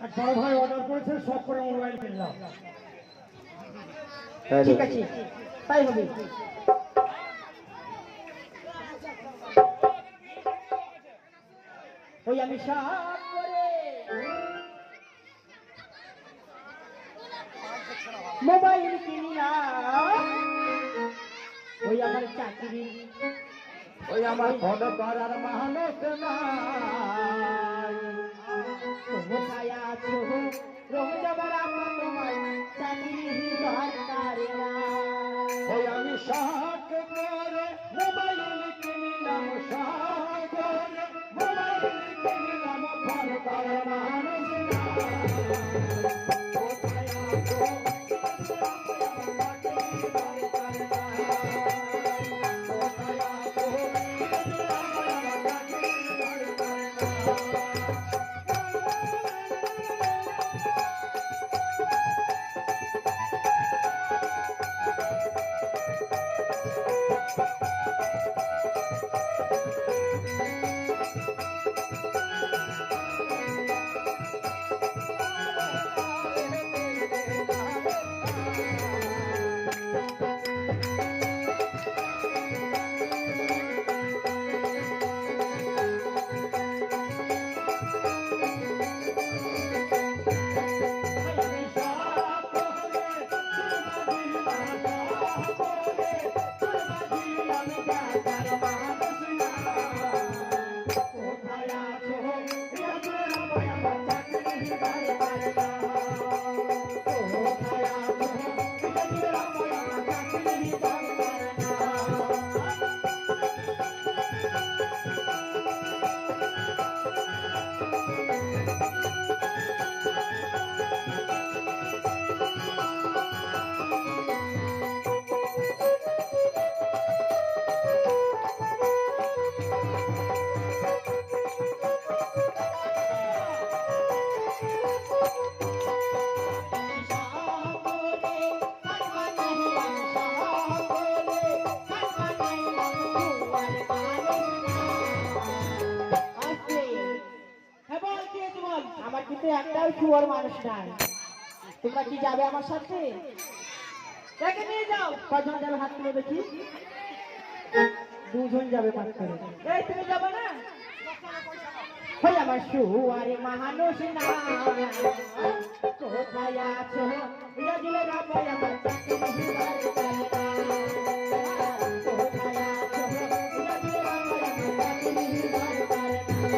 আর বড় ভাই অর্ডার করেছে সব করে মোবাইল কিনলাম। ঠিক আছে, তাই হবে। ওই আমি সব করে মোবাইল কিনলাম, ওই আমার চাকরি, ওই আমার ফটো করার মানুষ নাই। কোথায় আছো রোজাবার আমার তোমার চাকরি দরকার না। ওই আমি শখ করে মোবাইল কিনলাম, শখ করে মোবাইল কিনলাম, ফটো করার মানুষ আমার কিন্তু একটাও শুয়ার মানুষ নাই। তোমরা কি যাবে আমার সাথে? দেখে নিয়ে যাও। কজন যাবে হাত তুলে দেখি? দুজন যাবে মাত্র। এই তুমি যাবে না? ওই আমার শুয়ারে মানুষ না, কোথায় আছো রাজুলে রামায় আমার চাকরি দরকার না। কোথায় আছো রাজুলে রামায় আমার চাকরি দরকার না।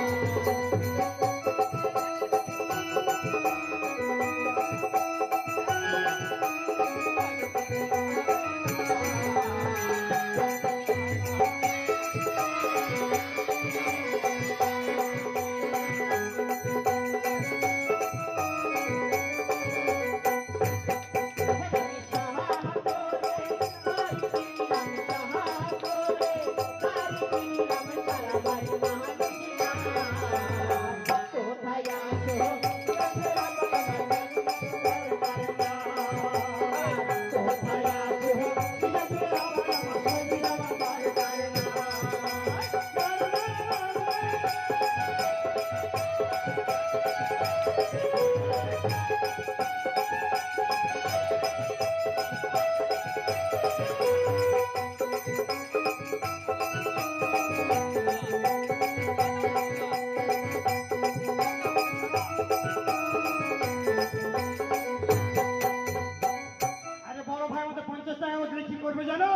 জানো